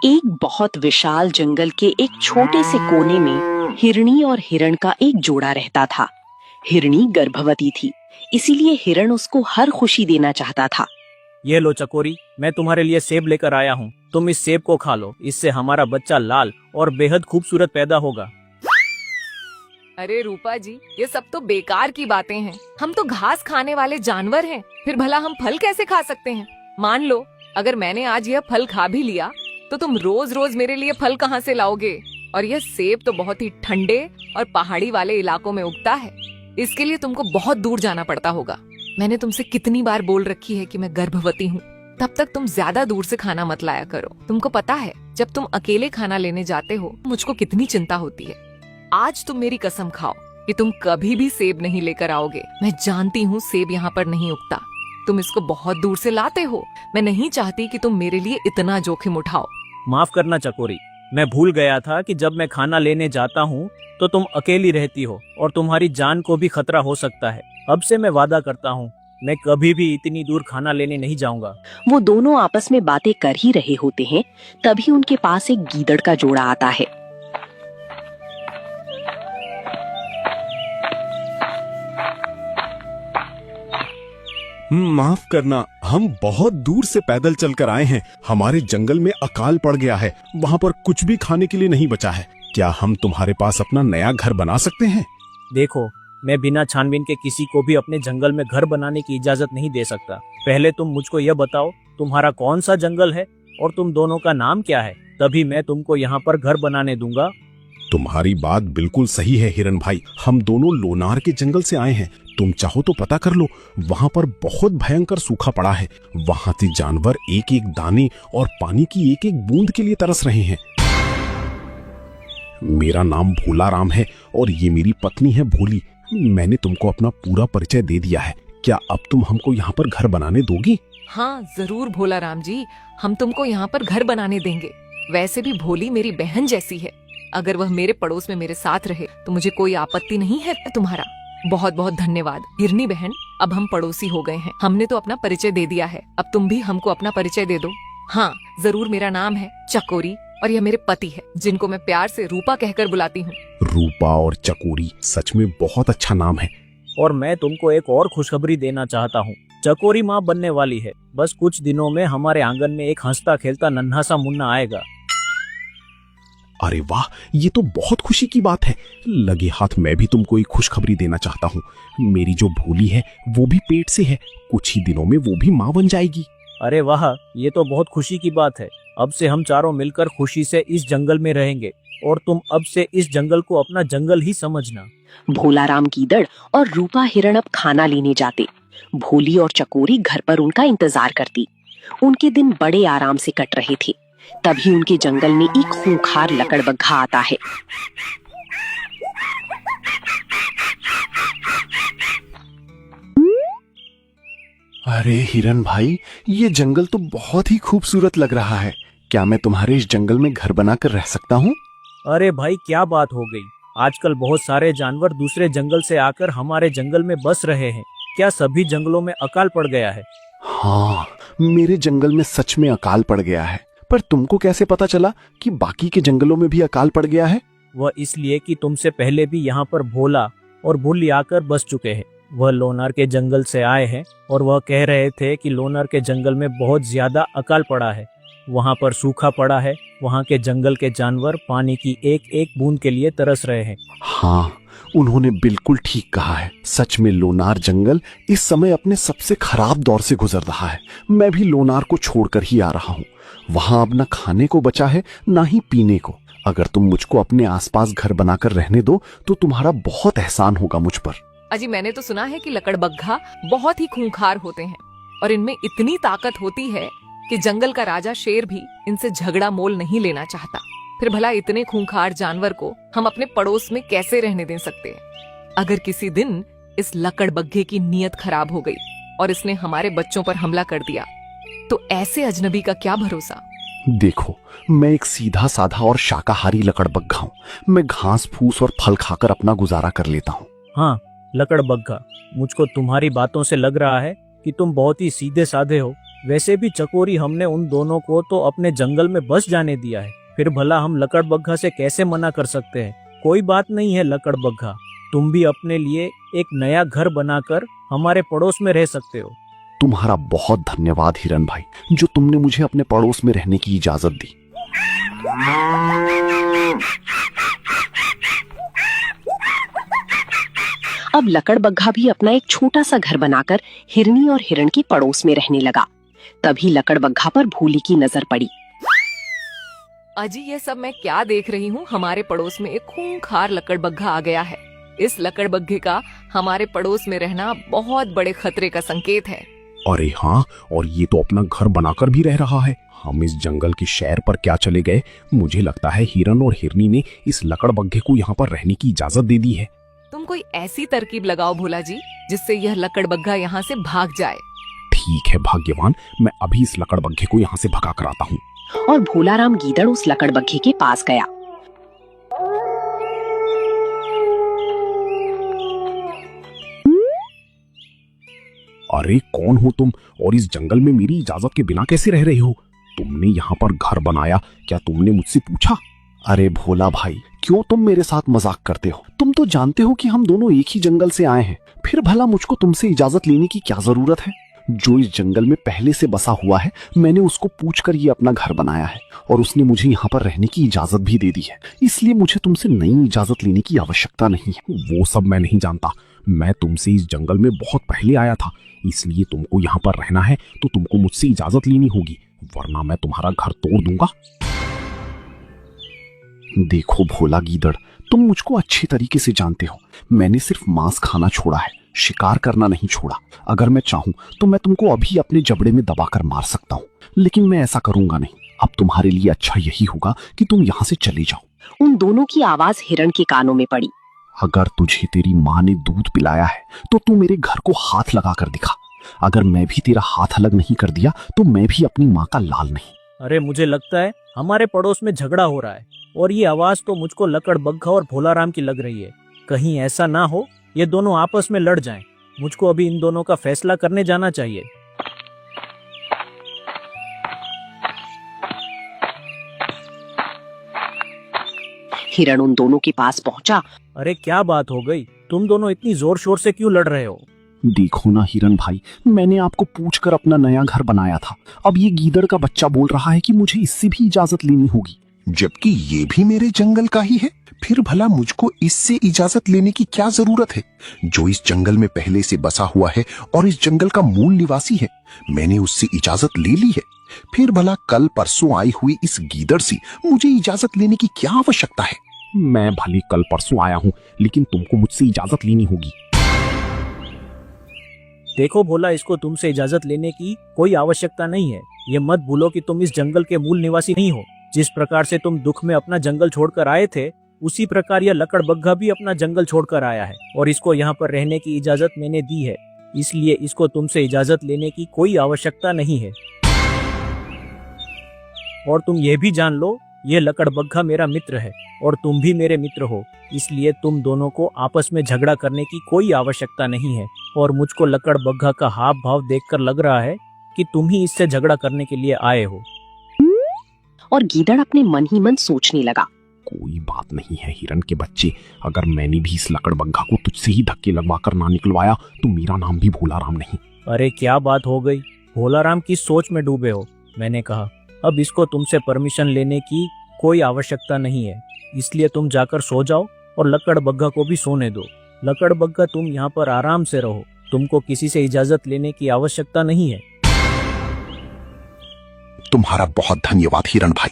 एक बहुत विशाल जंगल के एक छोटे से कोने में हिरनी और हिरण का एक जोड़ा रहता था। हिरनी गर्भवती थी, इसीलिए हिरण उसको हर खुशी देना चाहता था। ये लो चकोरी, मैं तुम्हारे लिए सेब लेकर आया हूँ। तुम इस सेब को खा लो, इससे हमारा बच्चा लाल और बेहद खूबसूरत पैदा होगा। अरे रूपा जी, ये सब तो बेकार की बातें हैं। हम तो घास खाने वाले जानवर हैं, फिर भला हम फल कैसे खा सकते हैं? मान लो अगर मैंने आज यह फल खा भी लिया तो तुम रोज रोज मेरे लिए फल कहाँ से लाओगे? और यह सेब तो बहुत ही ठंडे और पहाड़ी वाले इलाकों में उगता है, इसके लिए तुमको बहुत दूर जाना पड़ता होगा। मैंने तुमसे कितनी बार बोल रखी है कि मैं गर्भवती हूँ, तब तक तुम ज्यादा दूर से खाना मत लाया करो। तुमको पता है जब तुम अकेले खाना लेने जाते हो मुझको कितनी चिंता होती है। आज तुम मेरी कसम खाओ कि तुम कभी भी सेब नहीं लेकर आओगे। मैं जानती हूँ सेब यहाँ पर नहीं उगता, तुम इसको बहुत दूर से लाते हो। मैं नहीं चाहती कि तुम मेरे लिए इतना जोखिम उठाओ। माफ करना चकोरी, मैं भूल गया था कि जब मैं खाना लेने जाता हूँ तो तुम अकेली रहती हो और तुम्हारी जान को भी खतरा हो सकता है। अब से मैं वादा करता हूँ, मैं कभी भी इतनी दूर खाना लेने नहीं जाऊंगा। वो दोनों आपस में बातें कर ही रहे होते हैं, तभी उनके पास एक गीदड़ का जोड़ा आता है। माफ करना, हम बहुत दूर से पैदल चलकर आए हैं। हमारे जंगल में अकाल पड़ गया है, वहाँ पर कुछ भी खाने के लिए नहीं बचा है। क्या हम तुम्हारे पास अपना नया घर बना सकते हैं? देखो, मैं बिना छानबीन के किसी को भी अपने जंगल में घर बनाने की इजाजत नहीं दे सकता। पहले तुम मुझको यह बताओ, तुम्हारा कौन सा जंगल है और तुम दोनों का नाम क्या है, तभी मैं तुमको यहाँ पर घर बनाने दूंगा। तुम्हारी बात बिल्कुल सही है हिरन भाई, हम दोनों लोनार के जंगल से आए हैं। तुम चाहो तो पता कर लो, वहाँ पर बहुत भयंकर सूखा पड़ा है। वहाँ के जानवर एक एक दाने और पानी की एक एक बूंद के लिए तरस रहे हैं। मेरा नाम भोला राम है और ये मेरी पत्नी है भोली। मैंने तुमको अपना पूरा परिचय दे दिया है। क्या अब तुम हमको यहाँ पर घर बनाने दोगी? हाँ जरूर भोला राम जी, हम तुमको यहाँ पर घर बनाने देंगे। वैसे भी भोली मेरी बहन जैसी है, अगर वह मेरे पड़ोस में मेरे साथ रहे तो मुझे कोई आपत्ति नहीं है। तुम्हारा बहुत बहुत धन्यवाद हिरनी बहन, अब हम पड़ोसी हो गए हैं। हमने तो अपना परिचय दे दिया है, अब तुम भी हमको अपना परिचय दे दो। हाँ जरूर, मेरा नाम है चकोरी और यह मेरे पति है, जिनको मैं प्यार से रूपा कहकर बुलाती हूँ। रूपा और चकोरी सच में बहुत अच्छा नाम है। और मैं तुमको एक और खुशखबरी देना चाहता हूँ, चकोरी माँ बनने वाली है। बस कुछ दिनों में हमारे आंगन में एक हंसता खेलता नन्हा सा मुन्ना आएगा। अरे वाह, ये तो बहुत खुशी की बात है। लगे हाथ मैं भी तुमको एक खुशखबरी देना चाहता हूँ। मेरी जो भोली है वो भी पेट से है, कुछ ही दिनों में वो भी माँ बन जाएगी। अरे वाह, ये तो बहुत खुशी की बात है। अब से हम चारों मिलकर खुशी से इस जंगल में रहेंगे और तुम अब से इस जंगल को अपना जंगल ही समझना। भोला राम गीदड़ और रूपा हिरण अब खाना लेने जाते। भोली और चकोरी घर पर उनका इंतजार करती। उनके दिन बड़े आराम से कट रहे थे, तभी उनके जंगल में एक खूंखार लकड़बग्घा आता है। अरे हिरन भाई, ये जंगल तो बहुत ही खूबसूरत लग रहा है। क्या मैं तुम्हारे इस जंगल में घर बनाकर रह सकता हूँ? अरे भाई, क्या बात हो गई? आजकल बहुत सारे जानवर दूसरे जंगल से आकर हमारे जंगल में बस रहे हैं। क्या सभी जंगलों में अकाल पड़ गया है? हाँ, मेरे जंगल में सच में अकाल पड़ गया है। पर तुमको कैसे पता चला कि बाकी के जंगलों में भी अकाल पड़ गया है? वह इसलिए कि तुमसे पहले भी यहाँ पर भोला और भोली आकर बस चुके हैं। वह लोनार के जंगल से आए हैं और वह कह रहे थे कि लोनार के जंगल में बहुत ज्यादा अकाल पड़ा है, वहाँ पर सूखा पड़ा है, वहाँ के जंगल के जानवर पानी की एक एक बूंद के लिए तरस रहे हैं। हाँ, उन्होंने बिल्कुल ठीक कहा है। सच में लोनार जंगल इस समय अपने सबसे खराब दौर से गुजर रहा है। मैं भी लोनार को छोड़कर ही आ रहा हूँ। वहाँ अब न खाने को बचा है, ना ही पीने को। अगर तुम मुझको अपने आसपास घर बनाकर रहने दो तो तुम्हारा बहुत एहसान होगा मुझ पर। अजी, मैंने तो सुना है कि लकड़बग्घा बहुत ही खूंखार होते हैं और इनमें इतनी ताकत होती है कि जंगल का राजा शेर भी इनसे झगड़ा मोल नहीं लेना चाहता। फिर भला इतने खूंखार जानवर को हम अपने पड़ोस में कैसे रहने दे सकते हैं? अगर किसी दिन इस लकड़बग्घे की नीयत खराब हो गई और इसने हमारे बच्चों पर हमला कर दिया तो ऐसे अजनबी का क्या भरोसा। देखो, मैं एक सीधा साधा और शाकाहारी लकड़बग्घा हूँ। मैं घास फूस और फल खाकर अपना गुजारा कर लेता हूँ। हाँ लकड़बग्घा, मुझको तुम्हारी बातों से लग रहा है कि तुम बहुत ही सीधे साधे हो वैसे भी चकोरी, हमने उन दोनों को तो अपने जंगल में बस जाने दिया है, फिर भला हम लकड़बग्घा से कैसे मना कर सकते हैं। कोई बात नहीं है लकड़बग्घा, तुम भी अपने लिए एक नया घर बनाकर हमारे पड़ोस में रह सकते हो। तुम्हारा बहुत धन्यवाद हिरन भाई, जो तुमने मुझे अपने पड़ोस में रहने की इजाजत दी। अब लकड़बग्घा भी अपना एक छोटा सा घर बनाकर हिरनी और हिरण के पड़ोस में रहने लगा। तभी लकड़बग्घा पर भोली की नजर पड़ी। अजी, ये सब मैं क्या देख रही हूँ? हमारे पड़ोस में एक खूंखार लकड़बग्घा आ गया है। इस लकड़बग्घे का हमारे पड़ोस में रहना बहुत बड़े खतरे का संकेत है। अरे हाँ, और ये तो अपना घर बनाकर भी रह रहा है। हम इस जंगल के शहर पर क्या चले गए? मुझे लगता है हिरन और हिरनी ने इस लकड़बग्घे को यहाँ पर रहने की इजाजत दे दी है। तुम कोई ऐसी तरकीब लगाओ भोला जी, जिससे यह लकड़बग्घा यहाँ से भाग जाए। ठीक है भाग्यवान, मैं अभी इस लकड़बग्घे को यहाँ से भगा कर आता हूँ। और भोलाराम गीदड़ उस लकड़बग्घे के पास गया। अरे कौन हो तुम, और इस जंगल में मेरी इजाजत के बिना कैसे रह रहे हो? तुमने यहाँ पर घर बनाया, क्या तुमने मुझसे पूछा? अरे भोला भाई, क्यों तुम मेरे साथ मजाक करते हो? तुम तो जानते हो कि हम दोनों एक ही जंगल से आए हैं, फिर भला मुझको तुमसे इजाजत लेने की क्या जरूरत है? जो इस जंगल में पहले से बसा हुआ है, मैंने उसको पूछकर ये अपना घर बनाया है, और उसने मुझे यहाँ पर रहने की इजाजत भी दे दी है। इसलिए मुझे तुमसे नई इजाजत लेने की आवश्यकता नहीं है। वो सब मैं नहीं जानता। मैं तुमसे इस जंगल में बहुत पहले आया था, इसलिए तुमको यहाँ पर रहना है तो तुमको मुझसे इजाजत लेनी होगी, वरना मैं तुम्हारा घर तोड़ दूंगा। देखो भोला गीदड़, तुम मुझको अच्छी तरीके से जानते हो। मैंने सिर्फ मांस खाना छोड़ा है, शिकार करना नहीं छोड़ा। अगर मैं चाहूं तो मैं तुमको अभी अपने जबड़े में दबाकर मार सकता हूं, लेकिन मैं ऐसा करूंगा नहीं। अब तुम्हारे लिए अच्छा यही होगा कि तुम यहाँ से चले जाओ। उन दोनों की आवाज हिरण के कानों में पड़ी। अगर तुझे तेरी माँ ने दूध पिलाया है तो तू मेरे घर को हाथ लगा कर दिखा। अगर मैं भी तेरा हाथ अलग नहीं कर दिया तो मैं भी अपनी माँ का लाल नहीं। अरे मुझे लगता है हमारे पड़ोस में झगड़ा हो रहा है, और ये आवाज तो मुझको लकड़बग्घा और भोलाराम की लग रही है। कहीं ऐसा ना हो ये दोनों आपस में लड़ जाएं। मुझको अभी इन दोनों का फैसला करने जाना चाहिए। हिरण उन दोनों के पास पहुंचा। अरे क्या बात हो गई? तुम दोनों इतनी जोर शोर से क्यों लड़ रहे हो? देखो ना हिरन भाई, मैंने आपको पूछकर अपना नया घर बनाया था। अब ये गीदड़ का बच्चा बोल रहा है कि मुझे इससे भी इजाजत लेनी होगी, जबकि ये भी मेरे जंगल का ही है। फिर भला मुझको इससे इजाजत लेने की क्या जरूरत है, जो इस जंगल में पहले से बसा हुआ है और इस जंगल का मूल निवासी है। मैंने उससे इजाजत ले ली है, फिर भला कल परसों आई हुई इस गीदड़ से मुझे इजाजत लेने की क्या आवश्यकता है? मैं भले कल परसों आया हूँ, लेकिन तुमको मुझसे इजाजत लेनी होगी। देखो भोला, इसको तुमसे इजाजत लेने की कोई आवश्यकता नहीं है। ये मत भूलो कि तुम इस जंगल के मूल निवासी नहीं हो। जिस प्रकार से तुम दुख में अपना जंगल छोड़कर आए थे, उसी प्रकार यह लकड़बग्घा भी अपना जंगल छोड़कर आया है, और इसको यहाँ पर रहने की इजाजत मैंने दी है। इसलिए इसको तुमसे इजाजत लेने की कोई आवश्यकता नहीं है। और तुम ये भी जान लो, ये लकड़बग्घा मेरा मित्र है और तुम भी मेरे मित्र हो, इसलिए तुम दोनों को आपस में झगड़ा करने की कोई आवश्यकता नहीं है। और मुझको लकड़बग्घा का हाव भाव देखकर लग रहा है कि तुम ही इससे झगड़ा करने के लिए आए हो। और गीदड़ अपने मन ही मन सोचने लगा। कोई बात नहीं है हिरन के बच्चे, अगर मैंने भी इस लकड़बग्घा को तुझसे ही धक्के लगवा कर ना निकलवाया तो मेरा नाम भी भोलाराम नहीं। अरे क्या बात हो गई? भोलाराम किस सोच में डूबे हो? मैंने कहा अब इसको तुमसे परमिशन लेने की कोई आवश्यकता नहीं है, इसलिए तुम जाकर सो जाओ और लकड़बग्घा को भी सोने दो। लकड़बग्घा, तुम यहाँ पर आराम से रहो, तुमको किसी से इजाजत लेने की आवश्यकता नहीं है। तुम्हारा बहुत धन्यवाद हिरण भाई,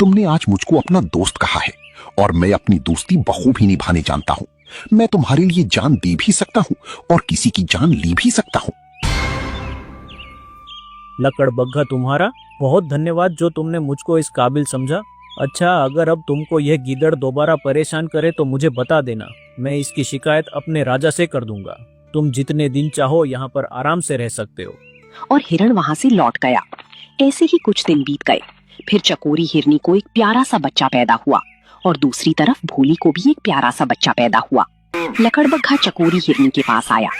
तुमने आज मुझको अपना दोस्त कहा है और मैं अपनी दोस्ती बखूबी निभाने जानता हूँ। मैं तुम्हारे लिए जान दे भी सकता हूँ और किसी की जान ली भी सकता हूँ। लकड़बग्घा, तुम्हारा बहुत धन्यवाद जो तुमने मुझको इस काबिल समझा। अच्छा, अगर अब तुमको यह गीदड़ दोबारा परेशान करे तो मुझे बता देना, मैं इसकी शिकायत अपने राजा से कर दूंगा। तुम जितने दिन चाहो यहाँ पर आराम से रह सकते हो। और हिरण वहां से लौट गया। ऐसे ही कुछ दिन बीत गए। फिर चकोरी हिरनी को एक प्यारा सा बच्चा पैदा हुआ और दूसरी तरफ भोली को भी एक प्यारा सा बच्चा पैदा हुआ। लकड़बग्घा चकोरी हिरनी के पास आया।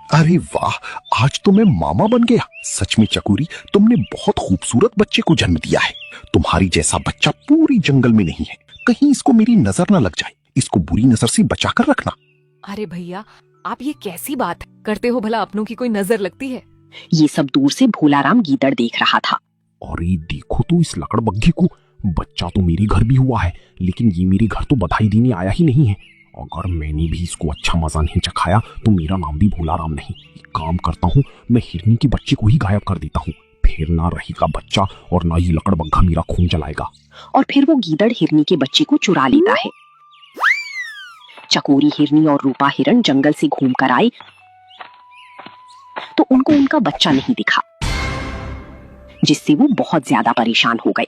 अरे वाह, आज तो मैं मामा बन गया। सच में चकोरी, तुमने बहुत खूबसूरत बच्चे को जन्म दिया है। तुम्हारी जैसा बच्चा पूरी जंगल में नहीं है। कहीं इसको मेरी नजर ना लग जाए। इसको बुरी नजर से बचा कर रखना। अरे भैया, आप ये कैसी बात करते हो? भला अपनों की कोई नजर लगती है? ये सब दूर से भोलाराम गीदड़ देख रहा था। अरे देखो तो इस लकड़बग्घे को, बच्चा तो मेरे घर भी हुआ है, लेकिन ये मेरे घर तो बधाई देने आया ही नहीं है। अगर मैंने भी इसको अच्छा मजा नहीं चखाया तो मेरा नाम भी भोलाराम नहीं। एक काम करता हूँ, मैं हिरनी के बच्चे को ही गायब कर देता हूँ। फिर ना रहेगा बच्चा और ना ही लकड़बग्घा मेरा खून जलाएगा। और फिर वो गीदड़ हिरनी के बच्चे को चुरा लेता है। चकोरी हिरनी और रूपा हिरण जंगल से घूम कर आए तो उनको उनका बच्चा नहीं दिखा, जिससे वो बहुत ज्यादा परेशान हो गए।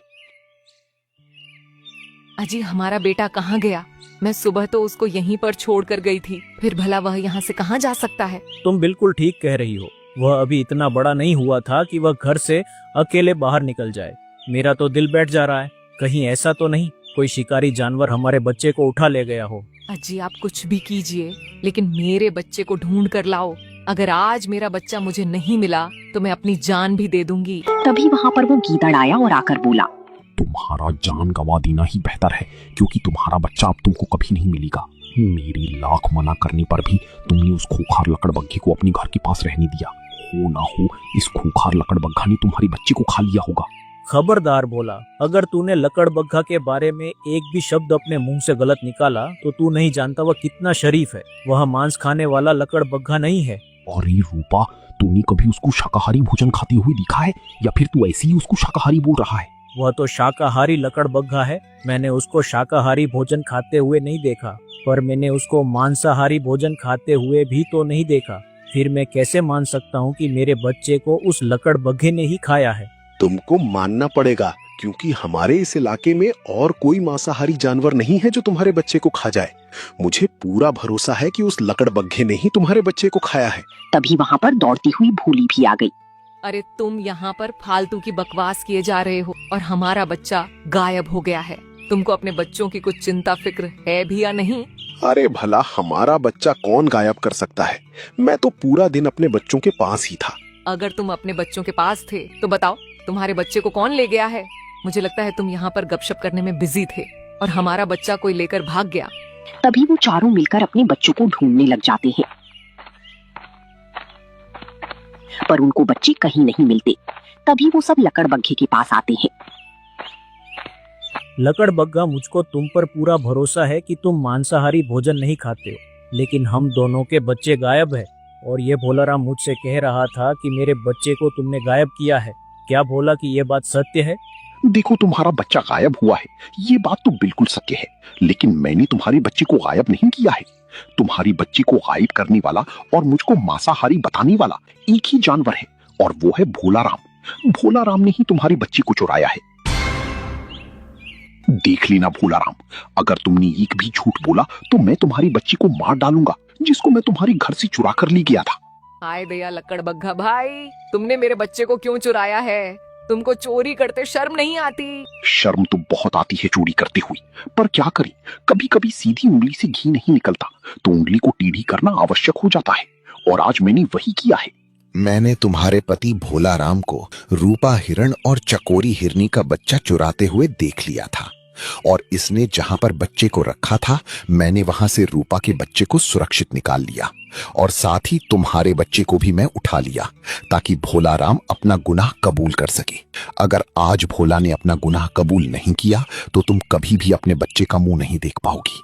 अजी, हमारा बेटा कहाँ गया? मैं सुबह तो उसको यहीं पर छोड़ कर गई थी, फिर भला वह यहाँ से कहाँ जा सकता है? तुम बिल्कुल ठीक कह रही हो। वह अभी इतना बड़ा नहीं हुआ था कि वह घर से अकेले बाहर निकल जाए। मेरा तो दिल बैठ जा रहा है, कहीं ऐसा तो नहीं कोई शिकारी जानवर हमारे बच्चे को उठा ले गया हो। अजी, आप कुछ भी कीजिए, लेकिन मेरे बच्चे को ढूंढ कर लाओ। अगर आज मेरा बच्चा मुझे नहीं मिला तो मैं अपनी जान भी दे दूंगी। तभी वहाँ पर वो गीदड़ आया और आकर बोला, तुम्हारा जान गवा देना ही बेहतर है, क्योंकि तुम्हारा बच्चा अब तुमको कभी नहीं मिलेगा। मेरी लाख मना करने पर भी तुमने उस खूंखार लकड़बग्घे को अपने घर के पास रहने दिया। हो ना हो इस खूंखार लकड़बग्घा ने तुम्हारे बच्चे को खा लिया होगा। खबरदार भोला, अगर तूने लकड़बग्घा के बारे में एक भी शब्द अपने मुंह से गलत निकाला तो तू नहीं जानता वह कितना शरीफ है। वह मांस खाने वाला लकड़बग्घा नहीं है। अरे रूपा, तूने कभी उसको शाकाहारी भोजन खाते हुए देखा है, या फिर तू ऐसे ही उसको शाकाहारी बोल रहा है? वह तो शाकाहारी लकड़बग्घा है। मैंने उसको शाकाहारी भोजन खाते हुए नहीं देखा, पर मैंने उसको मांसाहारी भोजन खाते हुए भी तो नहीं देखा। फिर मैं कैसे मान सकता हूँ कि मेरे बच्चे को उस लकड़बग्घे ने ही खाया है? तुमको मानना पड़ेगा, क्योंकि हमारे इस इलाके में और कोई मांसाहारी जानवर नहीं है जो तुम्हारे बच्चे को खा जाए। मुझे पूरा भरोसा है कि उस लकड़बग्घे ने ही तुम्हारे बच्चे को खाया है। तभी वहाँ पर दौड़ती हुई भोली भी आ गई। अरे, तुम यहाँ पर फालतू की बकवास किए जा रहे हो और हमारा बच्चा गायब हो गया है। तुमको अपने बच्चों की कुछ चिंता फिक्र है भी या नहीं? अरे भला हमारा बच्चा कौन गायब कर सकता है? मैं तो पूरा दिन अपने बच्चों के पास ही था। अगर तुम अपने बच्चों के पास थे तो बताओ, तुम्हारे बच्चे को कौन ले गया है? मुझे लगता है तुम यहाँ पर गपशप करने में बिजी थे और हमारा बच्चा कोई लेकर भाग गया। तभी वो चारों मिलकर अपने बच्चों को ढूंढने लग जाते हैं, पर उनको बच्चे कहीं नहीं मिलते। तभी वो सब लकड़बग्घे के पास आते हैं। लकड़बग्घा, मुझको तुम पर पूरा भरोसा है कि तुम मांसाहारी भोजन नहीं खाते हो, लेकिन हम दोनों के बच्चे गायब है। और ये भोलाराम मुझसे कह रहा था कि मेरे बच्चे को तुमने गायब किया है। क्या भोला कि ये बात सत्य है? देखो, तुम्हारा बच्चा गायब हुआ है, ये बात तो बिल्कुल सत्य है, लेकिन मैंने तुम्हारे बच्चे को गायब नहीं किया है। तुम्हारी बच्ची को गायब करने वाला और मुझको मांसाहारी बताने वाला एक ही जानवर है, और वो है भोलाराम। भोलाराम ने ही तुम्हारी बच्ची को चुराया है। देख लेना भोलाराम, अगर तुमने एक भी झूठ बोला तो मैं तुम्हारी बच्ची को मार डालूंगा, जिसको मैं तुम्हारे घर से चुरा कर ले गया था। हाय दया लकड़बग्घा भाई, तुमने मेरे बच्चे को क्यों चुराया है? तुमको चोरी करते शर्म नहीं आती? शर्म तो बहुत आती है चोरी करते हुए, पर क्या करें, कभी कभी सीधी उंगली से घी नहीं निकलता, तो उंगली को टेढ़ी करना आवश्यक हो जाता है, और आज मैंने वही किया है। मैंने तुम्हारे पति भोलाराम को रूपा हिरण और चकोरी हिरनी का बच्चा चुराते हुए देख लिया था, और इसने जहां पर बच्चे को रखा था, मैंने वहां से रूपा के बच्चे को सुरक्षित निकाल लिया, और साथ ही तुम्हारे बच्चे को भी मैं उठा लिया, ताकि भोलाराम अपना गुनाह कबूल कर सके। अगर आज भोला ने अपना गुनाह कबूल नहीं किया तो तुम कभी भी अपने बच्चे का मुंह नहीं देख पाओगी।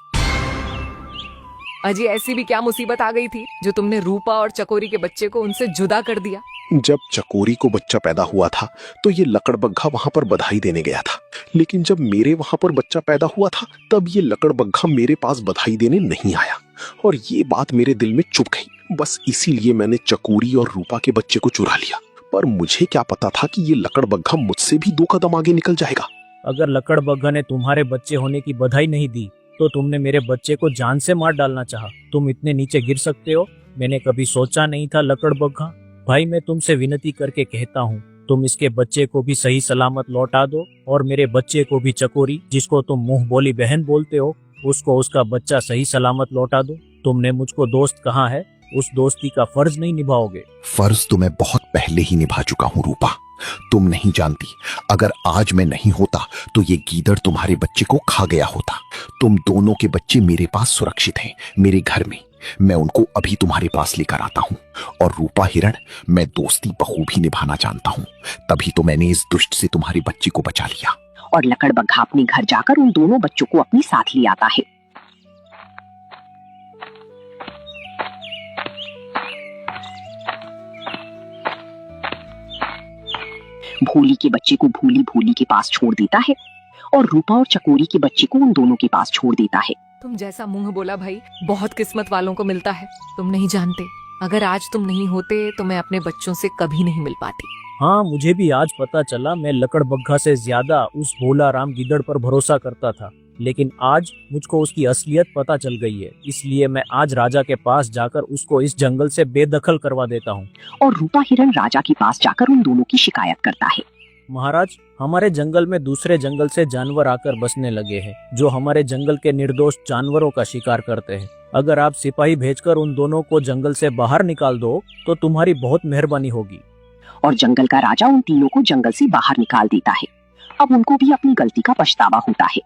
अजी, ऐसी भी क्या मुसीबत आ गई थी जो तुमने रूपा और चकोरी के बच्चे को उनसे जुदा कर दिया? जब चकोरी को बच्चा पैदा हुआ था तो ये लकड़बग्घा वहां पर बधाई देने गया था, लेकिन जब मेरे वहां पर बच्चा पैदा हुआ था तब ये लकड़बग्घा मेरे पास बधाई देने नहीं आया, और ये बात मेरे दिल में चुभ गई। बस इसीलिए मैंने चकोरी और रूपा के बच्चे को चुरा लिया, पर मुझे क्या पता था कि ये लकड़बग्घा मुझसे भी 2 कदम आगे निकल जाएगा। अगर लकड़बग्घा ने तुम्हारे बच्चे होने की बधाई नहीं दी तो तुमने मेरे बच्चे को जान से मार डालना चाहा। तुम इतने नीचे गिर सकते हो, मैंने कभी सोचा नहीं था लकड़बग्घा। भाई, मैं तुमसे विनती करके कहता हूँ, तुम इसके बच्चे को भी सही सलामत लौटा दो, और मेरे बच्चे को भी, चकोरी जिसको तुम मुंह बोली बहन बोलते हो, उसको उसका बच्चा सही सलामत लौटा दो। तुमने मुझको दोस्त कहा है, उस दोस्ती का फर्ज नहीं निभाओगे? फर्ज तो मैं बहुत पहले ही निभा चुका हूं रूपा। तुम नहीं जानती, अगर आज मैं नहीं होता तो ये गीदड़ तुम्हारे बच्चे को खा गया होता। तुम दोनों के बच्चे मेरे पास सुरक्षित हैं, मेरे घर में। मैं उनको अभी तुम्हारे पास लेकर आता हूं। और रूपा हिरण, मैं दोस्ती बखूबी निभाना जानता हूं, तभी तो मैंने इस दुष्ट से तुम्हारे बच्चे को बचा लिया। और लकड़बग्घा अपने घर जाकर उन दोनों बच्चों को अपने साथ ले आता है। भोली के बच्चे को भोली भोली के पास छोड़ देता है और रूपा और चकोरी के बच्चे को उन दोनों के पास छोड़ देता है। तुम जैसा मुंह बोला भाई बहुत किस्मत वालों को मिलता है। तुम नहीं जानते, अगर आज तुम नहीं होते तो मैं अपने बच्चों से कभी नहीं मिल पाती। हाँ, मुझे भी आज पता चला मैं लकड़बग्घा से ज्यादा उस भोला राम गीदड़ पर भरोसा करता था, लेकिन आज मुझको उसकी असलियत पता चल गई है। इसलिए मैं आज राजा के पास जाकर उसको इस जंगल से बेदखल करवा देता हूँ। और रूपा हिरण राजा के पास जाकर उन दोनों की शिकायत करता है। महाराज, हमारे जंगल में दूसरे जंगल से जानवर आकर बसने लगे हैं, जो हमारे जंगल के निर्दोष जानवरों का शिकार करते हैं। अगर आप सिपाही भेजकर उन दोनों को जंगल से बाहर निकाल दो तो तुम्हारी बहुत मेहरबानी होगी। और जंगल का राजा उन तीनों को जंगल से बाहर निकाल देता है। अब उनको भी अपनी गलती का पछतावा होता है।